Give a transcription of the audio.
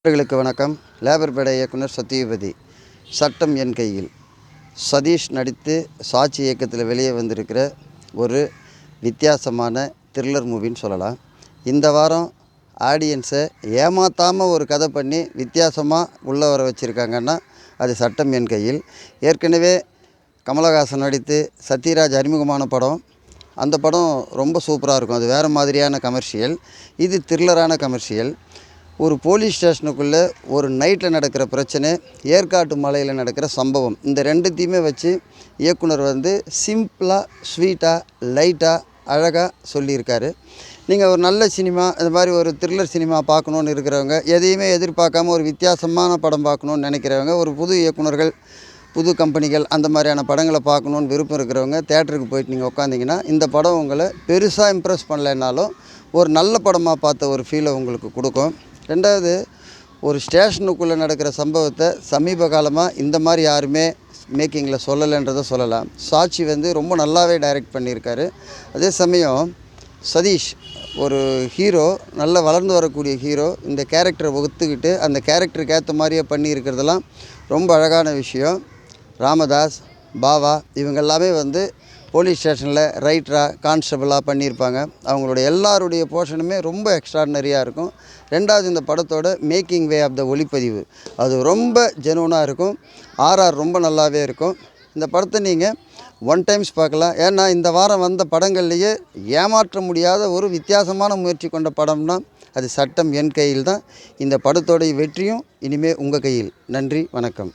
அவர்களுக்கு வணக்கம். லேபர் பேட இயக்குனர் சத்யவதி. சட்டம் என் கையில். சதீஷ் நடித்து சாட்சி இயக்கத்தில் வெளியே வந்திருக்கிற ஒரு வித்தியாசமான த்ரில்லர் மூவின்னு சொல்லலாம். இந்த வாரம் ஆடியன்ஸை ஏமாற்றாமல் ஒரு கதை பண்ணி வித்தியாசமாக உள்ளே வர வச்சுருக்காங்கன்னா அது சட்டம் என் கையில். ஏற்கனவே கமலஹாசன் நடித்து சத்யராஜ் அறிமுகமான படம். அந்த படம் ரொம்ப சூப்பராக இருக்கும். அது வேறு மாதிரியான கமர்ஷியல். இது த்ரில்லரான கமர்ஷியல். ஒரு போலீஸ் ஸ்டேஷனுக்குள்ளே ஒரு நைட்டில் நடக்கிற பிரச்சனை, ஏற்காட்டு மலையில் நடக்கிற சம்பவம், இந்த ரெண்டுத்தையுமே வச்சு இயக்குனர் சிம்பிளாக, ஸ்வீட்டாக, லைட்டாக, அழகாக சொல்லியிருக்காரு. நீங்கள் ஒரு நல்ல சினிமா, இந்த மாதிரி ஒரு த்ரில்லர் சினிமா பார்க்கணுன்னு இருக்கிறவங்க, எதையுமே எதிர்பார்க்காம ஒரு வித்தியாசமான படம் பார்க்கணுன்னு நினைக்கிறவங்க, ஒரு புது இயக்குனர்கள், புது கம்பெனிகள் அந்த மாதிரியான படங்களை பார்க்கணுன்னு விருப்பம் இருக்கிறவங்க தேட்டருக்கு போயிட்டு நீங்கள் உட்காந்திங்கன்னா இந்த படம் உங்களை பெருசாக இம்ப்ரெஸ் பண்ணலைன்னாலும் ஒரு நல்ல படமாக பார்த்த ஒரு ஃபீலை உங்களுக்கு கொடுக்கும். ரெண்டாவது, ஒரு ஸ்டேஷனுக்குள்ளே நடக்கிற சம்பவத்தை சமீப காலமாக இந்த மாதிரி யாருமே மேக்கிங்கில் சொல்லலைன்றதை சொல்லலாம். சாட்சி ரொம்ப நல்லாவே டைரக்ட் பண்ணியிருக்காரு. அதே சமயம் சதீஷ் ஒரு ஹீரோ, நல்ல வளர்ந்து வரக்கூடிய ஹீரோ, இந்த கேரக்டரை ஒத்துக்கிட்டு அந்த கேரக்டருக்கு ஏற்ற மாதிரியே பண்ணியிருக்கிறதெல்லாம் ரொம்ப அழகான விஷயம். ராமதாஸ், பாவா இவங்க எல்லாமே போலீஸ் ஸ்டேஷனில் ரைட்டராக, கான்ஸ்டபிளாக பண்ணியிருப்பாங்க. அவங்களுடைய எல்லாருடைய போர்ஷனுமே ரொம்ப எக்ஸ்ட்ராடினரியாக இருக்கும். ரெண்டாவது, இந்த படத்தோட மேக்கிங் வே ஆஃப் த ஒளிப்பதிவு அது ரொம்ப ஜெனுவனாக இருக்கும். ஆர்ஆர் ரொம்ப நல்லாவே இருக்கும். இந்த படத்தை நீங்கள் 1 டைம்ஸ் பார்க்கலாம். ஏன்னா இந்த வாரம் வந்த படங்கள்லேயே ஏமாற்ற முடியாத ஒரு வித்தியாசமான முயற்சி கொண்ட படம்னா அது சட்டம் என் கையில் தான். இந்த படத்தோடைய வெற்றியும் இனிமேல் உங்கள் கையில். நன்றி, வணக்கம்.